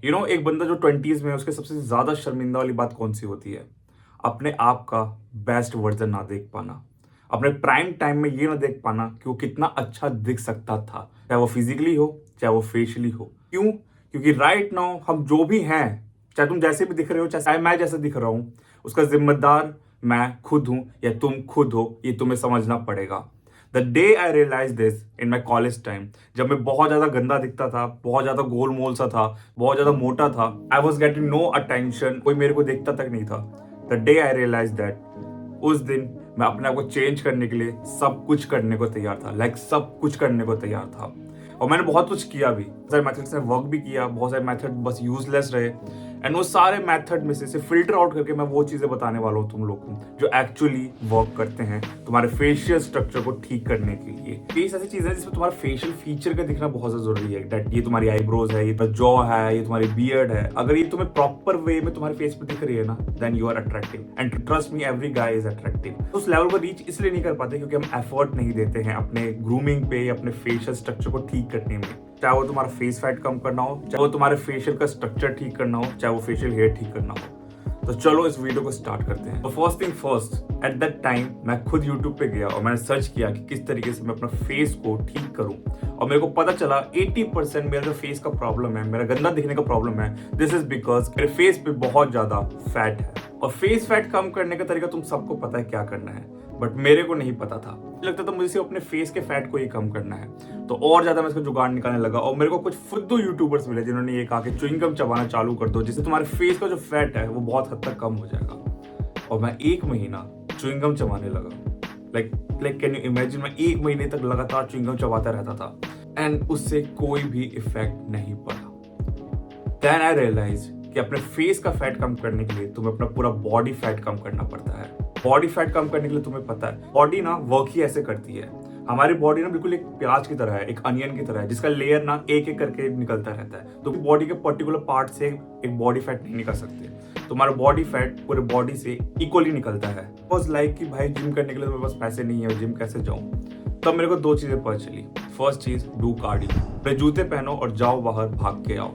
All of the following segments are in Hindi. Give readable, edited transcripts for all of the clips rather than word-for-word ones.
एक बंदा जो 20s में है उसके सबसे ज्यादा शर्मिंदा वाली बात कौन सी होती है? अपने आप का बेस्ट वर्जन ना देख पाना, अपने प्राइम टाइम में ये ना देख पाना कि वो कितना अच्छा दिख सकता था, चाहे वो फिजिकली हो चाहे वो फेशियली हो। क्यों? क्योंकि राइट नाउ हम जो भी हैं, चाहे तुम जैसे भी दिख रहे हो चाहे मैं जैसे दिख रहा हूं, उसका जिम्मेदार मैं खुद हूं या तुम खुद हो, ये तुम्हें समझना पड़ेगा। The day I realize this in my college time, जब मैं बहुत ज्यादा गंदा दिखता था, बहुत ज्यादा गोल मोल सा था, बहुत ज्यादा मोटा था, I was getting no attention, कोई मेरे को देखता तक नहीं था। The day I realize that, उस दिन मैं अपने आप को चेंज करने के लिए सब कुछ करने को तैयार था, सब कुछ करने को तैयार था। और मैंने बहुत कुछ किया भी, बहुत सारे मेथड्स ने वर्क भी किया, बहुत सारे मेथड बस यूजलेस रहे। एंड वो सारे मेथड में से फिल्टर आउट करके मैं वो चीजें बताने वाला हूँ तुम लोग को जो एक्चुअली वर्क करते हैं तुम्हारे फेशियल स्ट्रक्चर को ठीक करने के लिए। फेस ऐसी चीज है जिसमें तुम्हारा फेशियल फीचर का दिखना बहुत ज्यादा जरूरी है। दैट ये तुम्हारी आईब्रोज है, ये जॉ है, ये तुम्हारी बियर्ड है, अगर ये तुम्हें प्रॉपर वे में तुम्हारे फेस पे दिख रही है ना, then you are attractive. And trust me, every guy is attractive. उस लेवल को रीच इसलिए नहीं कर पाते क्योंकि हम एफर्ट नहीं देते हैं अपने ग्रूमिंग पे, अपने फेशियल स्ट्रक्चर को ठीक करने में। चाहे वो तुम्हारा फेस फैट कम करना हो, चाहे वो तुम्हारे फेशियल का स्ट्रक्चर ठीक करना हो, चाहे वो फेशियल हेयर ठीक करना हो। तो चलो इस वीडियो को स्टार्ट करते हैं। तो first thing first, eight that time मैं खुद यूट्यूब पे गया और मैंने सर्च किया कि किस तरीके से मैं अपना फेस को ठीक करूं। और मेरे को पता चला 80% मेरा जो फेस का प्रॉब्लम है, मेरा गंदा दिखने का प्रॉब्लम है, दिस इज बिकॉज मेरे फेस पे बहुत ज्यादा फैट है। और फेस फैट कम करने का तरीका तुम सबको पता है क्या करना है, बट मेरे को नहीं पता था। लगता था मुझे सिर्फ अपने फेस के फैट को ही कम करना है। तो और ज्यादा मैं इसका जुगाड़ निकालने लगा और मेरे को कुछ फुद्दू यूट्यूबर्स मिले जिन्होंने ये कहा कि च्युइंग गम चबाना चालू कर दो, जिससे तुम्हारे फेस का जो फैट है वो बहुत हद तक कम हो जाएगा। और मैं 1 महीना च्युइंग गम चबाने लगा। लाइक कैन यू इमेजिन, मैं 1 महीने तक लगातार च्युइंग गम चबाता रहता था एंड उससे कोई भी इफेक्ट नहीं पड़ा। देन आई रियलाइज कि अपने फेस का फैट कम करने के लिए तुम्हें अपना पूरा बॉडी फैट कम करना पड़ता है। बॉडी फैट कम करने के लिए तुम्हें पता है बॉडी ना वर्क ही ऐसे करती है। हमारी बॉडी ना बिल्कुल एक प्याज की तरह है, एक अनियन की तरह है, जिसका लेयर ना एक एक करके निकलता रहता है। तो बॉडी के पर्टिकुलर पार्ट से एक बॉडी फैट नहीं निकल सकते। तुम्हारा बॉडी फैट पूरे बॉडी से इक्वली निकलता है। बस लाइक कि भाई जिम करने के लिए मेरे पास पैसे नहीं है, जिम कैसे जाऊं। तब मेरे को 2 चीजें पता चली। फर्स्ट चीज, डू कार्डियो। जूते पहनो और जाओ बाहर, भाग के आओ।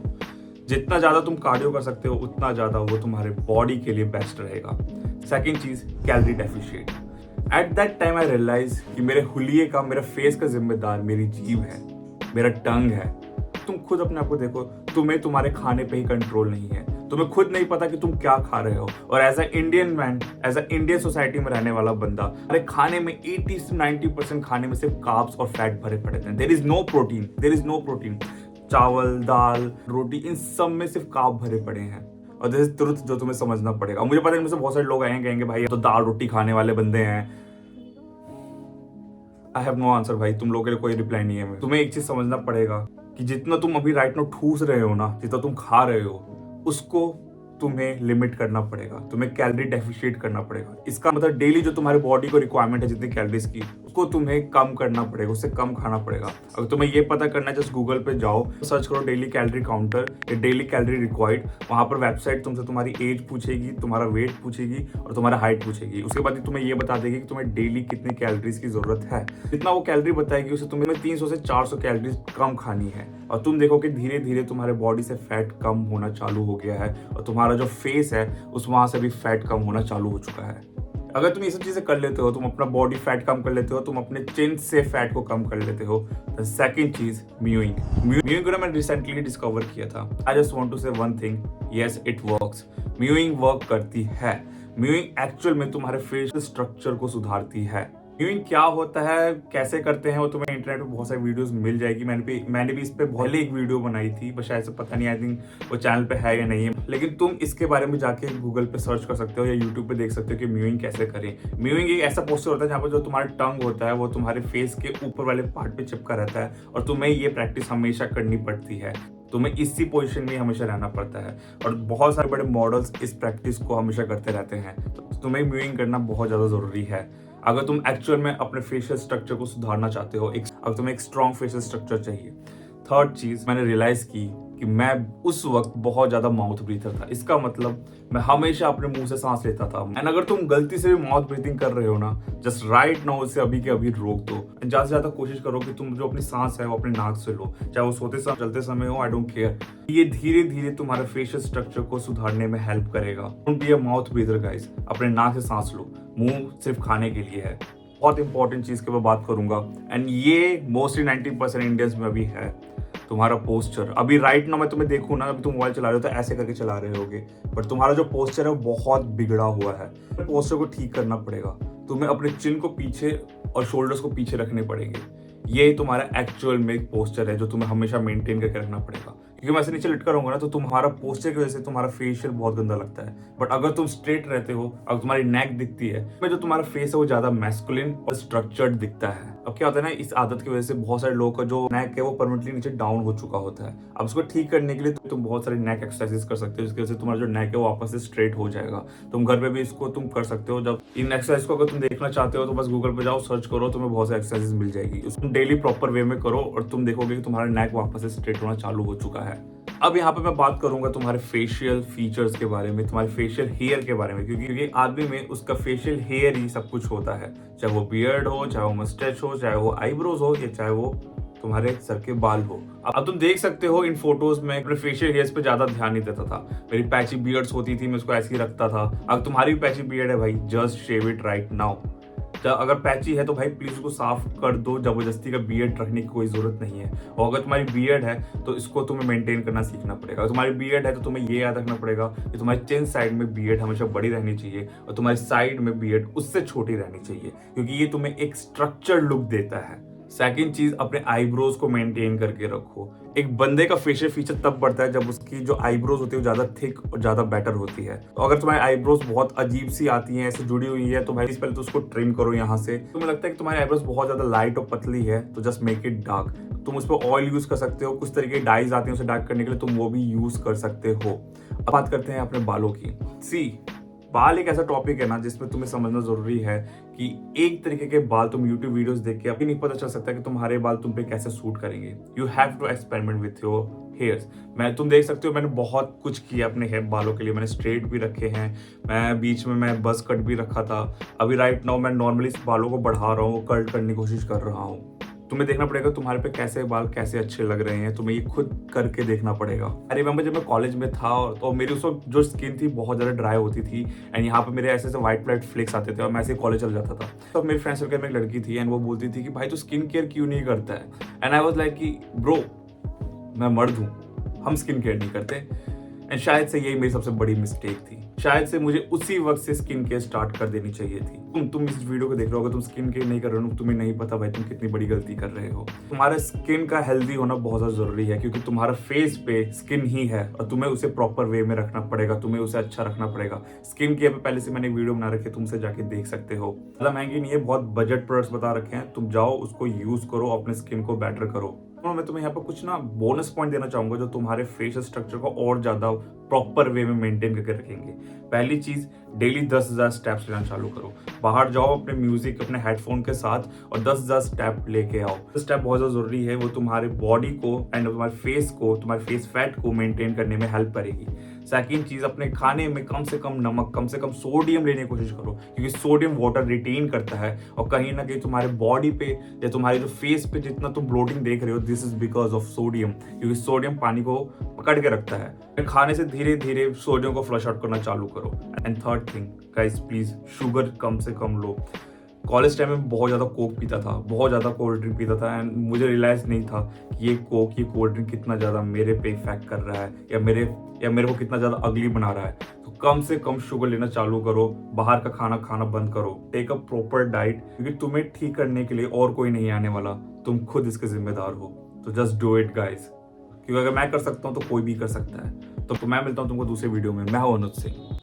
जितना ज्यादा तुम कार्डियो कर सकते हो उतना ज्यादा वो तुम्हारे बॉडी के लिए बेस्ट रहेगा। सेकेंड चीज, calorie deficit. At that time I realize कि मेरे हुलिये का, मेरे फेस का जिम्मेदार मेरी जीभ है, मेरा टंग है। तुम खुद अपने आप को देखो, तुम्हें तुम्हारे खाने पे ही कंट्रोल नहीं है। तुम्हें खुद नहीं पता कि तुम क्या खा रहे हो। और as a Indian man, as a Indian society में रहने वाला बंदा, अरे खाने में 80 से 90% खाने में सिर्फ कार्ब्स और फैट भरे पड़े थे। There is no protein, there is no protein. चावल, दाल, रोटी, इन सब में सिर्फ कार्ब भरे पड़े हैं। और दिस इज ट्रुथ जो तुम्हें समझना पड़ेगा। मुझे पता है इनमें से बहुत सारे लोग आएंगे, कहेंगे भाई तो दाल रोटी खाने वाले बंदे हैं। आई हैव नो आंसर भाई, तुम लोगों के लिए कोई रिप्लाई नहीं है। तुम्हें एक चीज समझना पड़ेगा कि जितना तुम अभी राइट नाउ ठूस रहे हो ना, जितना तुम खा रहे हो, उसको तुम्हें लिमिट करना पड़ेगा। तुम्हें कैलोरी डेफिशिएट करना पड़ेगा। इसका मतलब डेली जो तुम्हारे बॉडी को रिक्वायरमेंट है जितनी कैलोरीज की, उसको तुम्हें कम करना पड़ेगा, उससे कम खाना पड़ेगा। अगर तुम्हें ये पता करना है, जस्ट गूगल पे जाओ, सर्च करो डेली कैलोरी काउंटर या डेली कैलोरी रिक्वायर्ड। वहां पर वेबसाइट तुमसे तुम्हारी एज पूछेगी, तुम्हारा वेट पूछेगी और तुम्हारा हाइट पूछेगी। उसके बाद तुम्हें ये बता देगी कि तुम्हें डेली कितनी कैलोरीज की जरूरत है। जितना वो कैलोरी बताएगी उससे तुम्हें 300 से 400 कैलोरीज कम खानी है। और तुम देखो कि धीरे धीरे तुम्हारे बॉडी से फैट कम होना चालू हो गया है और तुम्हारा जो फेस है उस वहां से भी फैट कम होना चालू हो चुका है। अगर तुम ये सब चीजें कर लेते हो, तुम अपना बॉडी फैट कम कर लेते हो, तुम अपने चिन से फैट को कम कर लेते हो। द सेकंड चीज, म्यूइंग। म्यूइंग को मैंने रिसेंटली डिस्कवर किया था। आई जस्ट वांट टू से one thing, yes it works. Mowing work करती है। म्यूइंग एक्चुअल में तुम्हारे फेशियल स्ट्रक्चर को सुधारती है। म्यूइंग क्या होता है, कैसे करते हैं, वो तुम्हें इंटरनेट पे बहुत सारी वीडियोस मिल जाएगी। मैंने भी इस पे पहले एक वीडियो बनाई थी, बस शायद से पता नहीं, आई थिंक वो चैनल पे है या नहीं है। लेकिन तुम इसके बारे में जाके गूगल पे सर्च कर सकते हो या यूट्यूब पे देख सकते हो कि म्यूइंग कैसे करें। म्यूइंग एक ऐसा पोस्चर होता है जहाँ पर जो तुम्हारा टंग होता है वो तुम्हारे फेस के ऊपर वाले पार्ट पे चिपका रहता है और तुम्हें ये प्रैक्टिस हमेशा करनी पड़ती है। तुम्हें इसी पोजीशन में हमेशा रहना पड़ता है और बहुत सारे बड़े मॉडल्स इस प्रैक्टिस को हमेशा करते रहते हैं। तो तुम्हें म्यूइंग करना बहुत ज्यादा जरूरी है अगर तुम एक्चुअल में अपने फेशियल स्ट्रक्चर को सुधारना चाहते हो। अगर तुम्हें एक स्ट्रॉन्ग फेशियल स्ट्रक्चर चाहिए। थर्ड चीज मैंने रियलाइज की कि मैं उस वक्त बहुत ज्यादा माउथ ब्रीथर था। इसका मतलब मैं हमेशा अपने मुंह से सांस लेता था। एंड अगर तुम गलती से भी माउथ ब्रीथिंग कर रहे हो ना, जस्ट राइट नाउ उसे अभी के अभी रोक दो। एंड ज्यादा से ज्यादा कोशिश करो कि तुम जो अपनी सांस है वो अपने नाक से लो, चाहे वो सोते समय चलते समय हो, आई डोंट केयर। ये धीरे धीरे तुम्हारे फेशियल स्ट्रक्चर को सुधारने में हेल्प करेगा। Don't be a mouth breather guys, अपने नाक से सांस लो, मुंह सिर्फ खाने के लिए है। बहुत इंपॉर्टेंट चीज के मैं बात करूंगा, एंड ये मोस्टली 90% इंडियंस में अभी है, तुम्हारा पोस्चर। अभी राइट नाउ मैं तुम्हें देखूं ना, अभी तुम मोबाइल चला रहे हो तो ऐसे करके चला रहे होगे, बट तुम्हारा जो पोस्चर है वो बहुत बिगड़ा हुआ है। पोस्चर को ठीक करना पड़ेगा। तुम्हें अपने चिन को पीछे और शोल्डर्स को पीछे रखने पड़ेंगे। ये तुम्हारा एक्चुअल में पोस्चर है जो तुम्हें हमेशा मेंटेन करके रखना पड़ेगा। क्योंकि मैं ऐसे नीचे लटका रहूंगा ना तो तुम्हारा पोस्चर की वजह से तुम्हारा फेशियल बहुत गंदा लगता है। बट अगर तुम स्ट्रेट रहते हो, अगर तुम्हारी नेक दिखती है, तो जो तुम्हारा फेस है वो ज्यादा मैस्कुलिन और स्ट्रक्चर्ड दिखता है। अब क्या होता है ना, इस आदत की वजह से बहुत सारे लोगों का जो नेक है वो परमानेंटली नीचे डाउन हो चुका होता है। अब उसको ठीक करने के लिए तुम बहुत सारे नेक एक्सरसाइजेस कर सकते हो, जिसकी वजह से तुम्हारा जो नेक है वो वापस से स्ट्रेट हो जाएगा। तुम घर पे भी इसको तुम कर सकते हो। जब इन एक्सरसाइज को अगर तुम देखना चाहते हो तो बस गूगल पे जाओ, सर्च करो, तुम्हें बहुत सारी एक्सरसाइजेस मिल जाएगी। उसको डेली प्रॉपर वे में करो और तुम देखोगे कि तुम्हारा नेक वापस से स्ट्रेट होना चालू हो चुका है। अब यहाँ पे मैं बात करूंगा तुम्हारे फेशियल फीचर्स के बारे में, तुम्हारे फेशियल हेयर के बारे में, क्योंकि आदमी में उसका फेशियल हेयर ही सब कुछ होता है। चाहे वो बियर्ड हो, चाहे वो मस्टैच हो, चाहे वो आईब्रोज हो, या चाहे वो तुम्हारे सर के बाल हो। अब तुम देख सकते हो इन फोटोज में अपने फेशियल हेयर्स पे ज्यादा ध्यान नहीं देता था। मेरी पैची बियर्ड्स होती थी, मैं उसको ऐसे ही रखता था। अगर तुम्हारी भी पैची बियर्ड है भाई, just shave it right now. अगर पैची है तो भाई प्लीज उसको साफ कर दो। जबरदस्ती का बियर्ड रखने की कोई जरूरत नहीं है। और अगर तुम्हारी बियर्ड है तो इसको तुम्हें मेंटेन करना सीखना पड़ेगा। अगर तुम्हारी बियर्ड है तो तुम्हें ये याद रखना पड़ेगा कि तुम्हारी चिन साइड में बियर्ड हमेशा बड़ी रहनी चाहिए और तुम्हारी साइड में बियर्ड उससे छोटी रहनी चाहिए, क्योंकि ये तुम्हें एक स्ट्रक्चर्ड लुक देता है। सेकंड चीज, अपने आईब्रोज को मेंटेन करके रखो। एक बंदे का फेशियल फीचर तब बढ़ता है जब उसकी जो आईब्रोज होती है वो ज्यादा थिक और ज्यादा बेटर होती है। तो अगर तुम्हारी आईब्रोज बहुत अजीब सी आती हैं, ऐसे जुड़ी हुई है, तो भाई पहले तो उसको ट्रिम करो यहाँ से। तुम्हें लगता है कि तुम्हारी आईब्रोज बहुत ज्यादा लाइट और पतली है तो जस्ट मेक इट डार्क। तुम उस पर ऑयल यूज कर सकते हो, कुछ तरीके की डाइज आती है उसे डार्क करने के लिए, तुम वो भी यूज कर सकते हो। अब बात करते हैं अपने बालों की। बाल एक ऐसा टॉपिक है ना जिसमें तुम्हें समझना जरूरी है कि एक तरीके के बाल तुम YouTube वीडियोस देख के अभी नहीं पता चल सकता कि तुम्हारे बाल तुम पे कैसे सूट करेंगे। You have to experiment with your hairs. तुम देख सकते हो मैंने बहुत कुछ किया अपने हेयर बालों के लिए। मैंने स्ट्रेट भी रखे हैं, मैं बीच में मैं बस कट भी रखा था। अभी राइट नाउ मैं नॉर्मली इस बालों को बढ़ा रहा हूँ, कर्ल करने की कोशिश कर रहा हूँ। तुम्हें देखना पड़ेगा तुम्हारे पे कैसे बाल कैसे अच्छे लग रहे हैं, तुम्हें ये खुद करके देखना पड़ेगा। आई रिमेंबर जब मैं कॉलेज में था तो मेरी उस वक्त जो स्किन थी बहुत ज़्यादा ड्राई होती थी, एंड यहाँ पे मेरे ऐसे ऐसे व्हाइट फ्लेक्स आते थे और मैं ऐसे कॉलेज चल जाता था। तो मेरे फ्रेंड सर्कल में एक लड़की थी एंड वो बोलती थी कि भाई तू स्किन केयर क्यों नहीं करता है। एंड आई वॉज लाइक कि ब्रो, मैं मर्द हूँ, हम स्किन केयर नहीं करते। एंड शायद से यही मेरी सबसे बड़ी मिस्टेक थी। शायद से मुझे उसी वक्त से स्किन केयर स्टार्ट कर देनी चाहिए थी। तुम इस वीडियो को देख रहे हो, अगर तुम स्किन केयर नहीं कर रहे हो, तुम्हें नहीं पता भाई तुम कितनी बड़ी गलती कर रहे हो। तुम्हारा स्किन का हेल्दी होना बहुत ज्यादा जरूरी है, क्योंकि तुम्हारा फेस पे स्किन ही है और तुम्हें उसे प्रॉपर वे में रखना पड़ेगा, तुम्हें उसे अच्छा रखना पड़ेगा। स्किन केयर पे पहले से मैंने एक वीडियो बना रखी है, तुमसे जाके देख सकते हो। ज्यादा महंगी नहीं है, बहुत बजट प्रोडक्ट्स बता रखे हैं, तुम जाओ उसको यूज करो, अपने स्किन को बेटर करो। मैं तुम्हें यहाँ पर कुछ ना बोनस पॉइंट देना चाहूंगा जो तुम्हारे फेशियल स्ट्रक्चर को और ज्यादा प्रॉपर वे में मेंटेन करके रखेंगे। पहली चीज, डेली 10,000 स्टेप्स लेना चालू करो। बाहर जाओ अपने म्यूजिक अपने हेडफोन के साथ और 10,000 स्टेप लेके आओ। स्टेप बहुत ज्यादा जरूरी है, वो तुम्हारे बॉडी को एंड तुम्हारे फेस को, तुम्हारे फेस फैट को मेंटेन करने में हेल्प करेगी। सेकंड चीज, अपने खाने में कम से कम नमक, कम से कम सोडियम लेने की कोशिश करो, क्योंकि सोडियम वाटर रिटेन करता है और कहीं ना कहीं तुम्हारे बॉडी पे या तुम्हारे जो फेस पे जितना तुम ब्लोटिंग देख रहे हो, this is because of sodium, क्योंकि सोडियम पानी को पकड़ के रखता है। खाने से धीरे धीरे सोडियम को फ्लश आउट करना चालू करो। And third thing guys, please sugar कम से कम लो। कॉलेज टाइम में बहुत ज़्यादा कोक पीता था, बहुत ज़्यादा कोल्ड ड्रिंक पीता था, एंड मुझे रियलाइज़ नहीं था कि ये कोक, ये कोल्ड ड्रिंक कितना ज़्यादा मेरे पे इफेक्ट कर रहा है या मेरे को कितना ज़्यादा अगली बना रहा है। तो कम से कम शुगर लेना चालू करो, बाहर का खाना खाना बंद करो, टेक अ प्रॉपर डाइट, क्योंकि तुम्हें ठीक करने के लिए और कोई नहीं आने वाला, तुम खुद इसके जिम्मेदार हो। तो जस्ट डू इट गाइज, क्योंकि अगर मैं कर सकता हूँ तो कोई भी कर सकता है। तो मैं मिलता हूँ तुमको दूसरे वीडियो में। मैं हूँ अनुज सिंह।